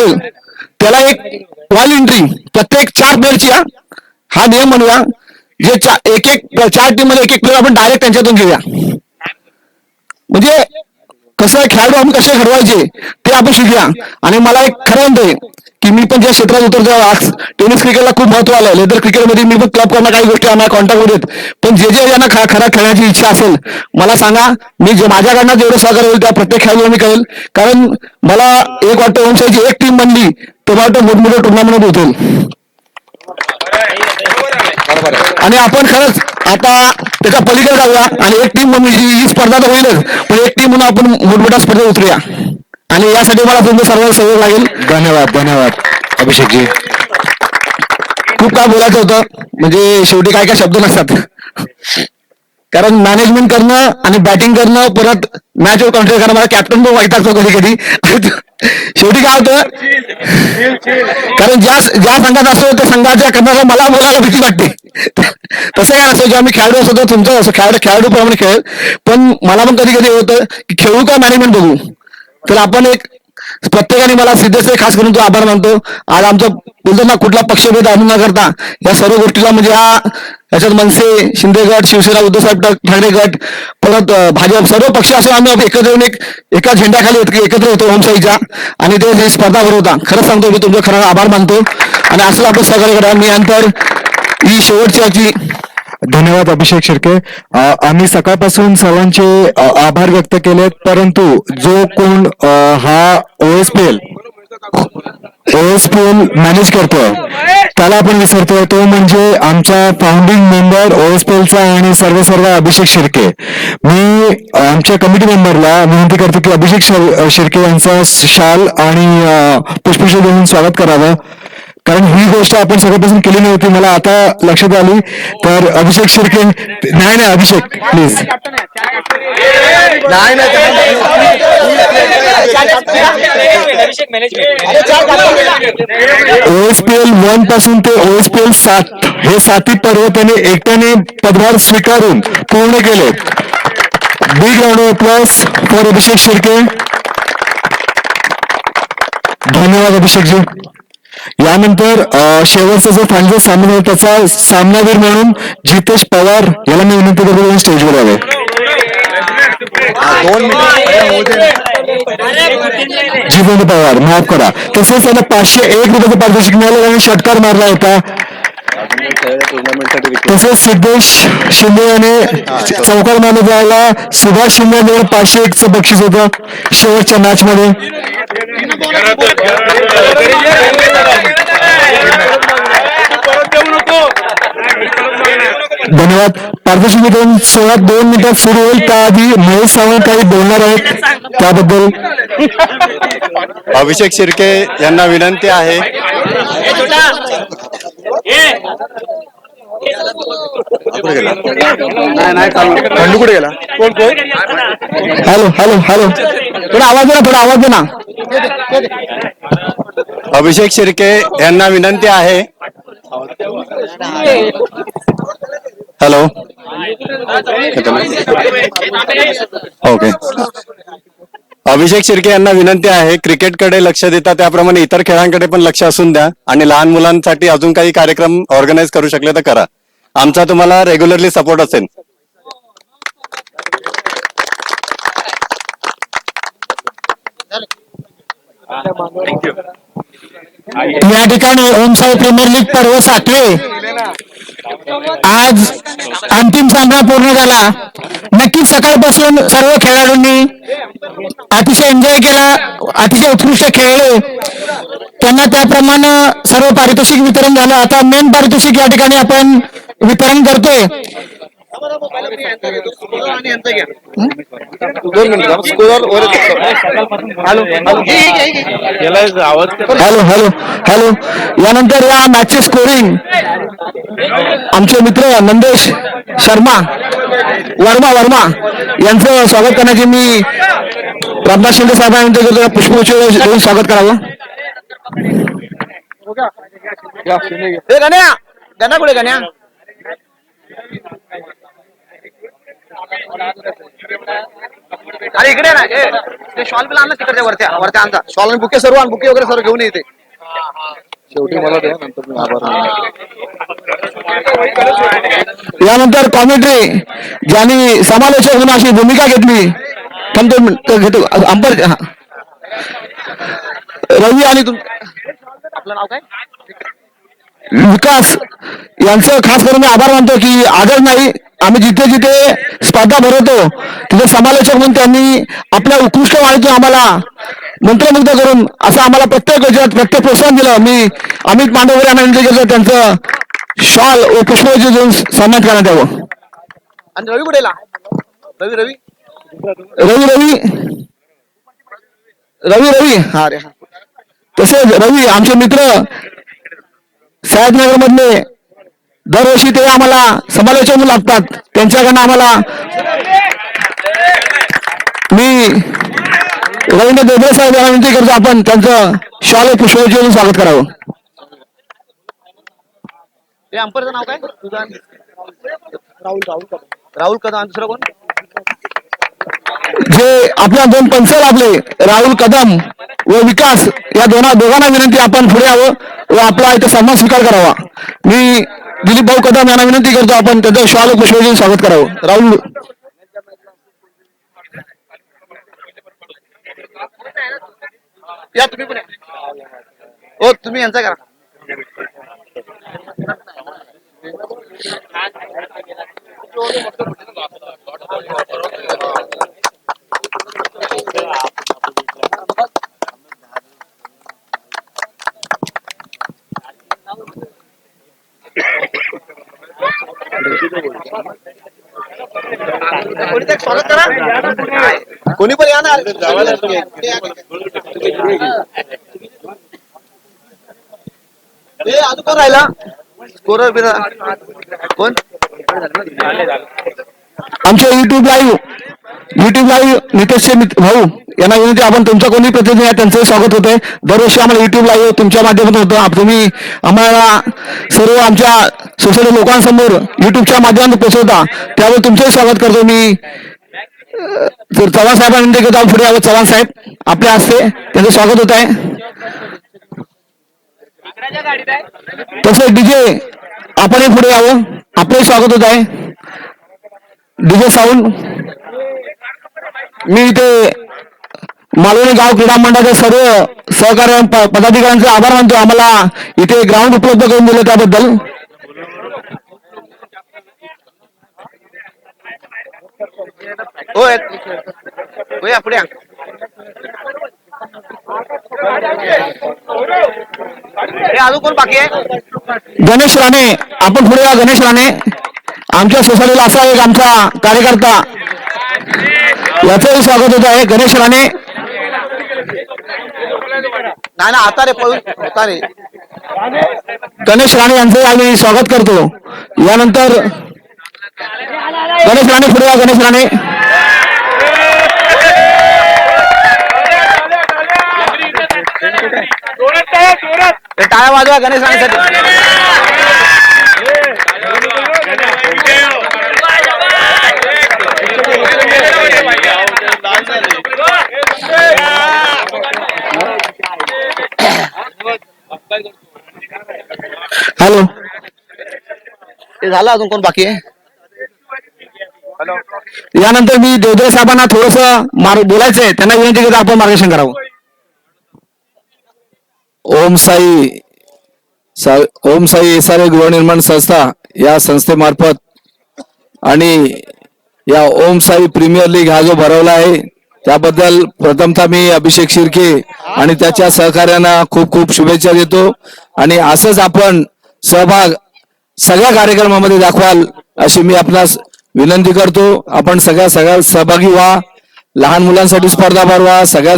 करेल त्याला एक वन एंट्री प्रत्येक 4 प्लेअरची हा नियम म्हणूया. जे एक एक 4 टीम मध्ये एक एक प्लेअर आपण डायरेक्ट त्यांच्यातून घेऊया. म्हणजे कसं खेळाडू आपण कसे घडवायचे ते आपण शिकूया. आणि मला एक खरं म्हणतोय की मी पण ज्या क्षेत्रात उतरतो आज टेनिस क्रिकेटला खूप महत्व आलं. लेदर क्रिकेटमध्ये मी पण क्लब करणं काही गोष्टी आम्हाला कॉन्टॅक्ट होत. पण जे जे यांना खरा खेळण्याची इच्छा असेल मला सांगा. मी जे माझ्याकडनं जेवढं सहकार्य होईल त्या प्रत्येक खेळाडूला मी करेल. कारण मला एक वाटतं ओमशाहीची एक टीम बनली तर मला वाटतं मोठमोठे टुर्नामेंट होतील. आणि आपण खरंच आता त्याच्या पलीकडे जाऊया आणि एक टीम म्हणून ही स्पर्धा तर होईलच पण एक टीम म्हणून आपण मोठमोठ्या स्पर्धेत उतरूया. आणि यासाठी मला तुमचं सर्व सहयोग लागेल. धन्यवाद धन्यवाद अभिषेकजी. खूप काय बोलायचं होतं म्हणजे शेवटी काय काय शब्द नसतात. कारण मॅनेजमेंट करणं आणि बॅटिंग करणं परत मॅचवर कॉन्ट्रोल करणं मला कॅप्टन पण वाईट असतो कधी कधी. शेवटी काय होतं कारण ज्या ज्या संघात असतो त्या संघाच्या करणारा मला बोलायला भीती वाटते. तसं काय असं जेव्हा मी खेळाडू असतो तर तुमचं असं खेळाडू प्रमाणे खेळेल. पण मला पण कधी कधी होतं की खेळू का मॅनेजमेंट बघू. तर आपण एक प्रत्येकाने मला सिद्धेश खास करून तो आभार मानतो. आज आमचं बोलतो ना कुठला पक्षभेद आणून न करता या सर्व गोष्टीला म्हणजे याच्यात मनसे शिंदे गट शिवसेना उद्धवसाहेब ठाकरे गट परत भाजप सर्व पक्ष असून आम्ही एकत्र येऊन एका झेंड्याखाली एकत्र येतो ओमशाहीच्या आणि ते स्पर्धा भरवता. खरंच सांगतो मी तुमचं खरं आभार मानतो आणि असं आपण सहकार्य करा. मी नंतर ही शेवटची याची धन्यवाद अभिषेक शिर्के. आम्ही सकाळपासून सर्वांचे आभार व्यक्त केलेत परंतु जो कोण हा ओएसपीएल मॅनेज करतोय त्याला आपण विसरतोय. तो म्हणजे आमचा फाउंडिंग मेंबर ओएसपीएलचा आणि सर्व अभिषेक शिर्के. मी आमच्या कमिटी मेंबरला विनंती करतो की अभिषेक शिर्के यांचा शाल आणि पुष्पशुभ देऊन स्वागत करावं. कारण ही गोष्ट आपण सगळ्यापासून केली नव्हती मला आता लक्षात आली. तर अभिषेक शिर्के नाही अभिषेक प्लीज ओएसपीएल 1 पासून ते ओएसपीएल 7 हे 7 पर्व त्याने एकट्याने पदभार स्वीकारून पूर्ण केले. Big round of applause for Abhishek Shirke. धन्यवाद अभिषेकजी. यानंतर शेवटचा जो फायनल सामना आहे त्याचा सामनावीर म्हणून जितेश पवार याला मी विनंती करतो स्टेजवर यावे. जितेंद्र पवार माफ करा. तसेच त्याला 501 रुपयाचं पारितोषिक मिळालं आणि षटकार मारला होता. तसेच सिद्धेश शिंदे याने चौकार मारला जायला सुभाष शिंदे यांनी 501चं बक्षीस होतं शेवटच्या मॅच मध्ये. धन्यवाद. पारितोषिक वितरण 2 मिनिटात सुरू होईल. त्याआधी महेश सावंत काही बोलणार आहेत त्याबद्दल. अभिषेक शिर्के यांना विनंती आहे. कुठे गेला. हॅलो हॅलो हॅलो थोडा आवाज दे ना. अभिषेक शिर्के यांना विनंती आहे. Hello okay. अभिषेक शिर्के यांना विनंती आहे क्रिकेटकडे लक्ष देता त्याप्रमाणे इतर खेळांकडे पण लक्ष असून द्या आणि लहान मुलांसाठी अजून काही कार्यक्रम ऑर्गनाईज करू शकले तर करा. आमचा तुम्हाला रेग्युलरली सपोर्ट असेल. या ठिकाणी ओमशाही प्रीमियर लीग पर्व 7 आज अंतिम सामना पूर्ण झाला. नक्कीच सकाळपासून सर्व खेळाडूंनी अतिशय एन्जॉय केला. अतिशय उत्कृष्ट खेळले. त्यांना त्याप्रमाणे सर्व पारितोषिक वितरण झालं. आता मेन पारितोषिक या ठिकाणी आपण वितरण करतोय. Hello hello hello. यानंतर या मॅचचे स्कोरिंग आमचे मित्र नंदेश शर्मा वर्मा यांचं स्वागत करण्याचे मी रामदास शिंदे साहेबांना पुष्पगुच्छ देऊन स्वागत करावं. गण्या कुठे गण्या. अरे इकडे ना ते शॉल बिल आणलं तिकडच्या वरत्या वरत्या आणता शॉल आणि बुके सर्व बुके वगैरे सर्व घेऊन येते शेवटी मला द्या नंतर मी आभार यानंतर कॉमेंट्री ज्यांनी समालोचक म्हणून अशी भूमिका घेतली पण तो घेतो अंबर रवी आणि आपलं नाव काय विकास यांचं खास करून मी आभार मानतो की आदर नाही आम्ही जिथे जिथे स्पर्धा भरवतो तिथे समालोचक म्हणून त्यांनी आपल्या उत्कृष्ट वाणीतून आम्हाला मंत्रमुग्ध करून असं आम्हाला प्रत्येक गोष्टीत प्रत्येक प्रोत्साहन दिलं मी अमित मांडवकर यांना विनंती करतो त्यांचं शॉल व पुष्पवृष्टी देऊन सन्मान करण्यात यावं आणि रवी कुठेला रवी रवी रवी रवी रवी रवी हा रे तसेच रवी आमचे मित्र साहेबनगर मधले दरवर्षी ते आम्हाला समालोचक म्हणून लागतात त्यांच्याकडनं आम्हाला मी रवींद्र देवरे साहेब यांना विनंती करतो आपण त्यांचं शॉल पुष्पवृष्टी देऊन स्वागत करावं ते अंपरचं नाव काय तुझं राहुल कदम दुसरं कोण जे आपल्या दोन पंच आपले राहुल कदम व विकास या दोघांना विनंती आपण पुढे यावं व आपला इथे सन्मान स्वीकार करावा मी दिलीप भाऊ कदम यांना विनंती करतो आपण त्याचं शॉल पुष्पवृष्टी स्वागत करावं राहुल या तुम्ही पण हो तुम्ही यांचा करा स्वागत करा कोणी पण या ना अजून कोण राहिला स्कोरर बिरा कोण आमच्या युट्यूब लाईव्ह नितेशचे भाऊ यांना विनंती आपण तुमचा कोणी प्रतिनिधी आहे त्यांचं स्वागत होतंय दरवर्षी आम्हाला युट्यूब लाईव्ह तुमच्या माध्यमातून होतं तुम्ही आम्हाला सर्व आमच्या सोसायटी लोकांसमोर युट्यूबच्या माध्यमातून पोहोचवता त्यावर तुमचंही स्वागत करतो मी चव्हाण साहेबांना विनंती करतो पुढे यावं चव्हाण साहेब आपल्या हस्ते त्यांचं स्वागत होत आहे तसं डीजे आपणही पुढे यावं आपलंही स्वागत होत आहे डीजे साऊंड मी इथे मालवणी गाव क्रीडा मंडळाच्या सर्व सहकार्य पदाधिकाऱ्यांचे आभार मानतो आम्हाला इथे ग्राउंड उपलब्ध करून दिलं त्याबद्दल होय पुढे अजून कोण बाकी आहे गणेश राणे आपण पुढे या गणेश राणे आमच्या सोसायटीला असा एक आमचा कार्यकर्ता याचंही स्वागत होत आहे गणेश राणे नाही ना आता रे पळून होता रे गणेश राणे यांचं आम्ही स्वागत करतो यानंतर गणेश राणे पुढे या गणेश राणे टाळ्या वाजवा गणेश राणेसाठी हॅलो ते झालं अजून कोण बाकी आहे यानंतर मी देवधरे साहेबांना थोडस बोलायचंय त्यांना विनंती करतो आपण मार्गदर्शन करावं ओम साई SRA गृहनिर्माण संस्था या संस्थेमार्फत आणि या ओम साई प्रीमियर लीग हा जो भरवला आहे त्याबद्दल प्रथमतः मी अभिषेक शिर्के आणि त्याच्या सहकार्यांना खूप खूप शुभेच्छा देतो आणि असंच आपण सहभाग सगळ्या कार्यक्रमामध्ये दाखवाल अशी मी आपणास विनंती करतो आपण सगळ्या सहभागी व्हा लहान मुलांसाठी स्पर्धा भरवा सगळ्या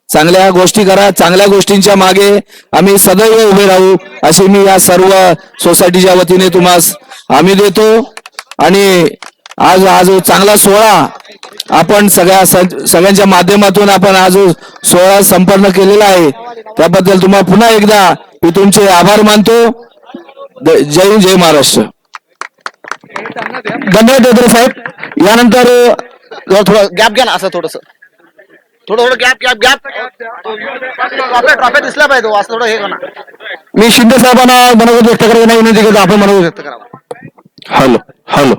चांगल्या गोष्टी करा चांगल्या गोष्टींच्या मागे आम्ही सदैव उभे राहू अशी मी या सर्व सोसायटीच्या वतीने तुम्हास हमी देतो आणि आज चांगला सोहळा आपण सगळ्यांच्या माध्यमातून आपण आज सोहळा संपन्न केलेला आहे त्याबद्दल तुम्हाला पुन्हा एकदा मी तुमचे आभार मानतो जय हिंद जय महाराष्ट्र धन्यवाद देवधरे साहेब यानंतर थोडं गॅप घ्या ना असं थोडस थोडं गॅप ट्रॉफी दिसला पाहिजे तो असं थोडं हे म्हणा. मी शिंदे साहेबांना मनोगत व्यक्त करायला विनंती करतो, आपण मनोगत व्यक्त करावं. Hello hello.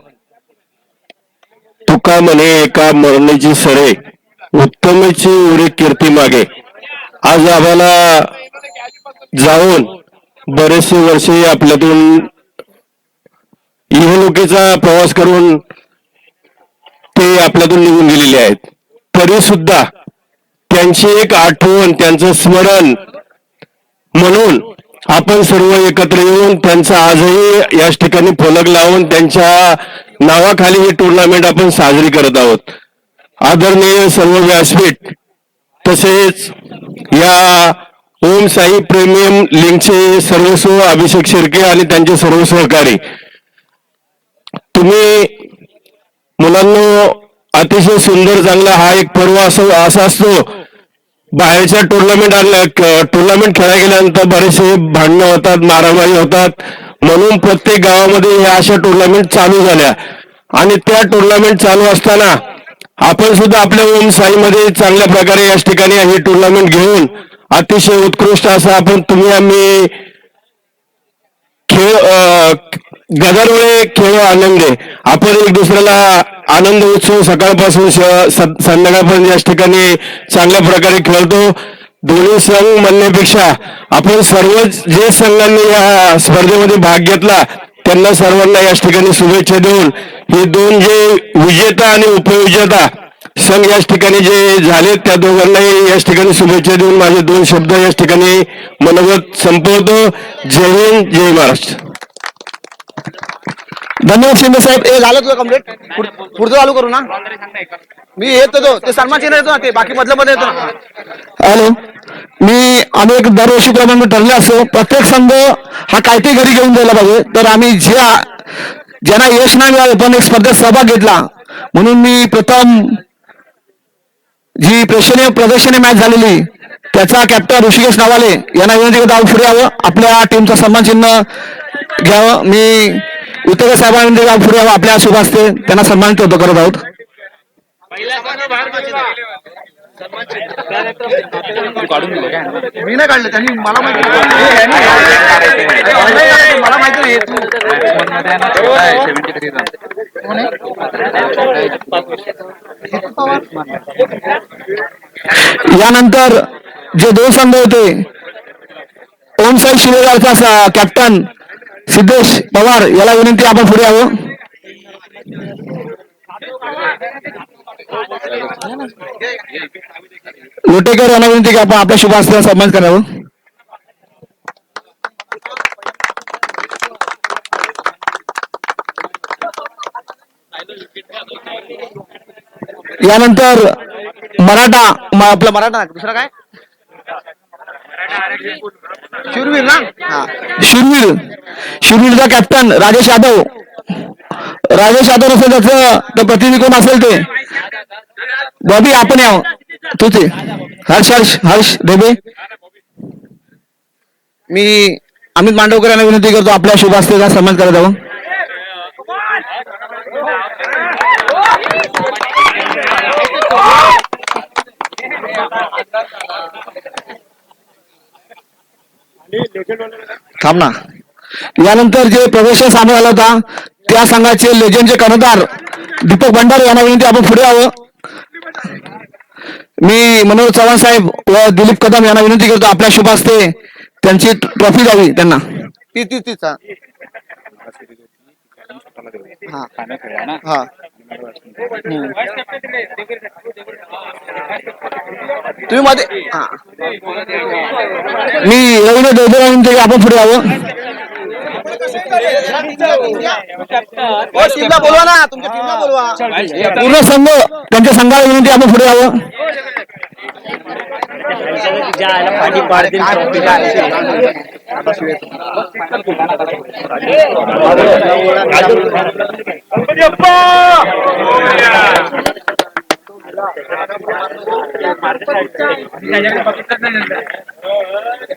तुका म्हणे एका मरणीची सरे, उत्तमेची उरी कीर्ती मागे. आज आम्हाला जाऊन बरेचसे वर्षे आपल्यातून इहलोकीचा प्रवास करून ते आपल्यातून निघून गेलेले आहेत. तरी सुद्धा त्यांची एक आठवण, त्यांचं स्मरण म्हणून आपण सर्व एकत्र येऊन त्यांचा आजही याच ठिकाणी फलक लावून त्यांच्या नावाखाली ही टुर्नामेंट आपण साजरी करत आहोत. आदरणीय सर्व व्यासपीठ तसेच या ओम साई प्रीमियम लीगचे सर्वस्व अभिषेक शिर्के आणि त्यांचे सर्व सहकारी, तुम्ही मुलांनो अतिशय सुंदर चांगला हा एक पर्व असा असतो. बाहेरच्या टुर्नामेंट खेळायला गेल्यानंतर बरेचसे भांडणं होतात, मारामारी होतात. म्हणून प्रत्येक गावामध्ये या अशा टुर्नामेंट चालू झाल्या आणि त्या टुर्नामेंट चालू असताना आपण सुद्धा आपल्या ओम साईमध्ये चांगल्या प्रकारे याच ठिकाणी ही टुर्नामेंट घेऊन अतिशय उत्कृष्ट असा तुम्ही आम्ही खेळ गदारोळे खेळ आनंदे आपण एक दुसऱ्याला आनंद उत्सव सकाळपासून संध्याकाळपर्यंत याच ठिकाणी चांगल्या प्रकारे खेळतो. दोन्ही संघ म्हणण्यापेक्षा आपण सर्व जे संघांनी या स्पर्धेमध्ये भाग घेतला त्यांना सर्वांना याच ठिकाणी शुभेच्छा देऊन हे दोन जे विजेता आणि उपविजेता संघ याच ठिकाणी जे झाले त्या दोघांनाही याच ठिकाणी शुभेच्छा देऊन माझे दोन शब्द याच ठिकाणी मनोगत संपवतो. जय हिंद, जय महाराष्ट्र. धन्यवाद शिंदे साहेब. हे झालं तुझं कम्प्लीट, पुढचं चालू करू ना. मी येतो ते सन्मान चिन्ह येतो ना, ते बाकी मधलं मध्ये येतो ना. हॅलो. आम्ही एक दरवर्षी प्रमाणे ठरले असतो, प्रत्येक संघ हा काहीतरी घरी घेऊन जायला पाहिजे. तर आम्ही ज्यांना यश नाही मिळालं पण एक स्पर्धेत सहभाग घेतला म्हणून मी प्रथम जी प्रदर्शनीय मॅच झालेली त्याचा कॅप्टन ऋषिकेश नवाले यांना विनंती करतो पुढे यावं, आपल्या टीमचं सन्मान चिन्ह घ्यावं. मी उतके साहेबांना विनंती करतो पुढे यावं, आपल्या शुभ हस्ते त्यांना सन्मानित होतो करत आहोत. मी नाही काढलं त्यांनी, मला माहिती मला माहिती यानंतर जे दोन संघ होते ओम साई शिलेगावचा कॅप्टन सिद्धेश पवार याला विनंती आपण पुढे यावं. लोटेकर यांना विनंती की आपण आपल्या शुभ हस्ते सन्मान करावं. यानंतर आपला मराठा दुसरा काय शूरवीर ना. शूरवीरचा कॅप्टन राजेश यादव नसेल त्याचं तर प्रतिनिधी कोण असेल ते बॉबी आपण यावं. तुझे हर्ष देबे. मी अमित मांडवकर यांना विनंती करतो आपल्या शुभ हस्ते सन्मान करत जावं. थांब ना. यानंतर जे प्रदर्शन सामोर आला होता त्या संघाचे लेजंडचे कर्णधार दीपक भंडारे यांना विनंती आपण पुढे यावं. मी मनोज चव्हाण साहेब व दिलीप कदम यांना विनंती करतो आपल्या शुभ हस्ते त्यांची ट्रॉफी द्यावी त्यांना. तुम्ही मध्ये मी रवींद्र देवधर विनंती आपण पुढे यावं. टीमला बोलवा ना, तुमच्या टीमला बोलवा. पूर्ण संघ त्यांच्या संघाला विनंती आपण पुढे यावं.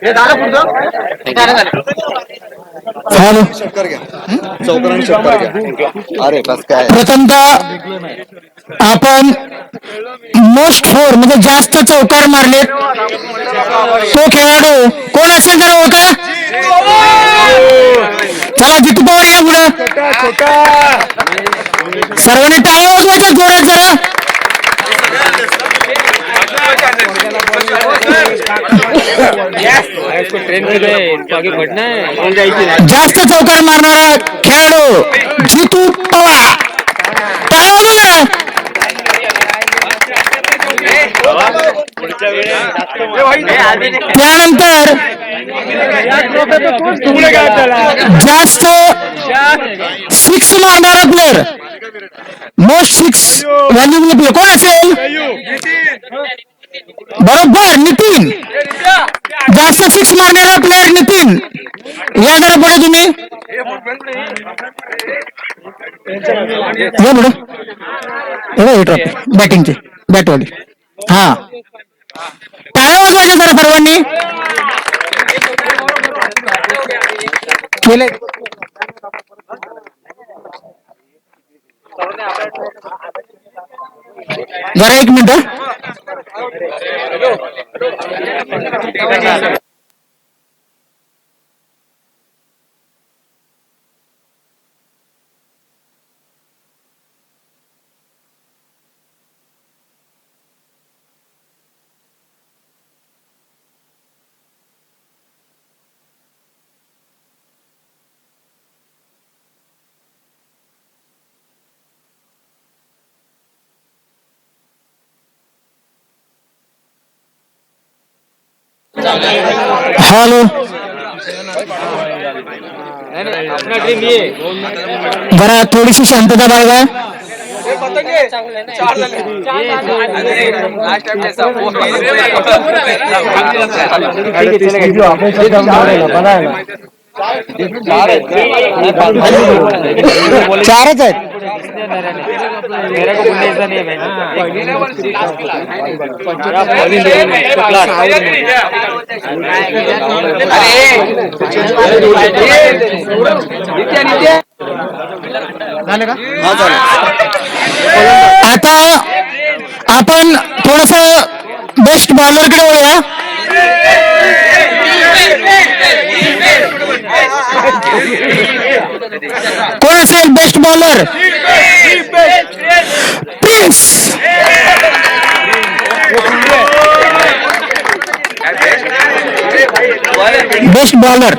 हे झालं पुढचं. प्रथमतः आपण मोस्ट फोर म्हणजे जास्त चौकार मारलेत तो खेळाडू कोण असेल जरा ओळखा. चला जितू पवार या पुढं. सर्वांनी टाळ्या वाजवायच्या जोरात जरा. जास्त चौकार मारणारा खेळाडू जितू पवार. टाळ्या वाजवा जरा. त्यानंतर जास्त सिक्स मारणारा player most six valuable player कोण असेल. बरोबर नितीन. जास्त सिक्स मारणारा प्लेअर नितीन. या जरा पुढे तुम्ही या पुढे. बॅटिंगचे बॅटवाली. हा टाळ्या वाजवायच्या जरा सर्वांनी. केले जरा एक मिनिट. हॅलो जरा थोडीशी शांतता बाळगा. चारच आहेत. आता आपण थोडस बेस्ट बॉलरकडे वळूया. कोण असेल best bowler. Prince. Best bowler.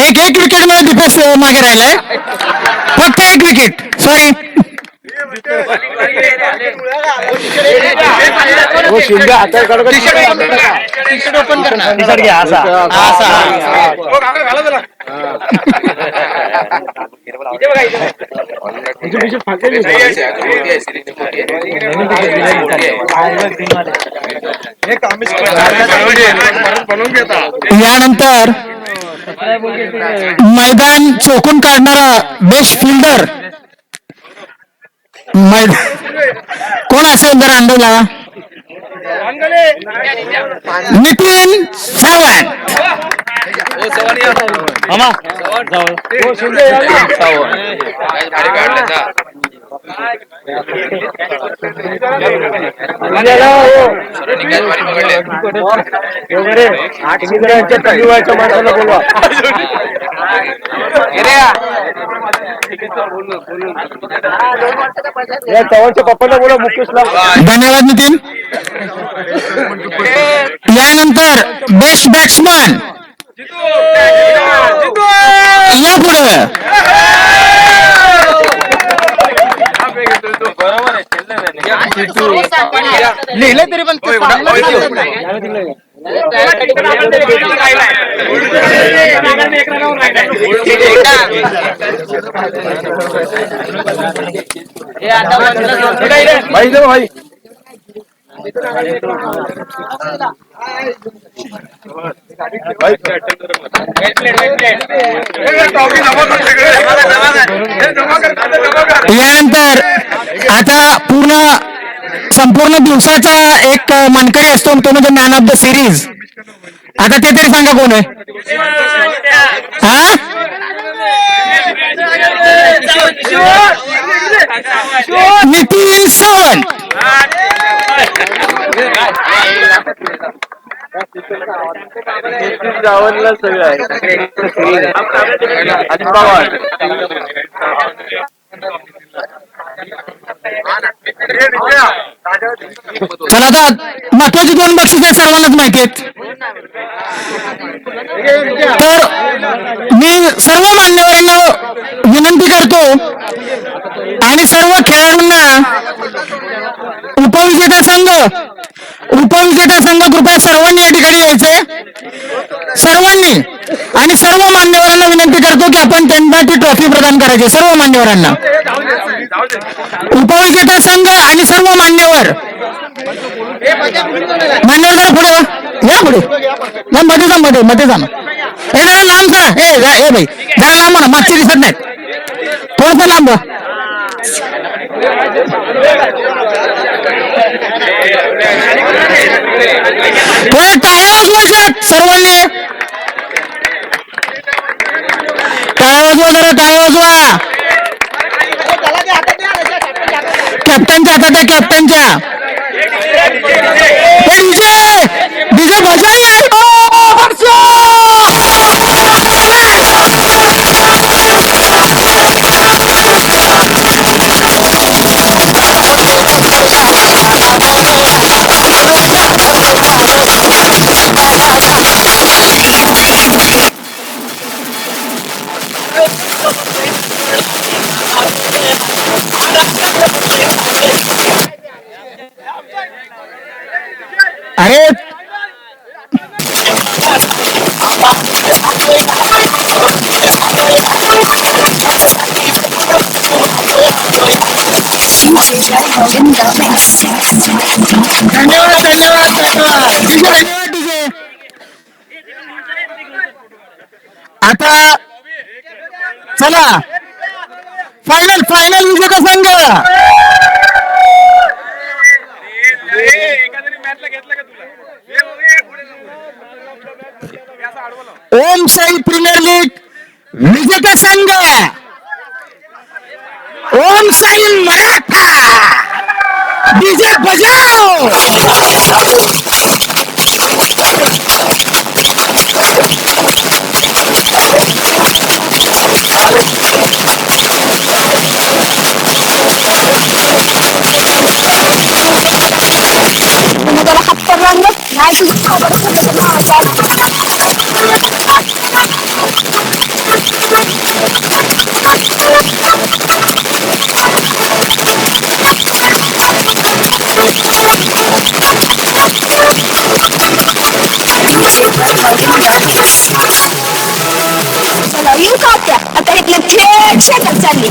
एक एक विकेट मध्ये डिफेन्स मागे राहिलाय. फक्त एक विकेट. सॉरी यानंतर मैदान चोकून काढणारा बेस्ट फिल्डर कोण असेल जरा अंदाज लावा. नितीन सावंत. धन्यवाद नितीन. यानंतर बेस्ट बॅट्समन या पुढे. लिहिलं तरी पण भाई यानंतर आता संपूर्ण दिवसाचा एक मानकरी असतो तो म्हणजे मॅन ऑफ द सिरीज आता ते तरी सांगा कोण आहे हा नितीन सावंत. सगळं आहे अजित पवार. चला आता महत्वाची 2 बक्षिसे सर्वांनाच माहिती आहेत. तर मी सर्व मान्यवरांना विनंती करतो आणि सर्व खेळाडूंना उपविजेता संघ कृपया सर्वांनी या ठिकाणी यायचंय सर्वांनी. आणि सर्व मान्यवरांना विनंती करतो की आपण त्यांना ती ट्रॉफी प्रदान करायची सर्व मान्यवरांना. उपविजेता संघ आणि सर्व मान्यवर जरा पुढे या पुढे मध्ये जा ना. हे जरा लांब सरा हे भाई जरा लांब ना मागची दिसत नाहीत थोडस लांब. थोडे टाळ्या वाजवायच्यात सर्वांनी. टाळ्या वाजवा जरा टाळ्या वाजवा. कॅप्टनच्या हातात आहे कॅप्टनच्या. डीजे बजाई अरे आता चला फायनल विजेता संघ ओम साई प्रीमियर लीग विजेता संघ ओम साई मराठा. डीजे बजाओ. त्याला हप्ता रंग नाही तुझं चला येऊ का त्या आता इथले थेट शेतात चालली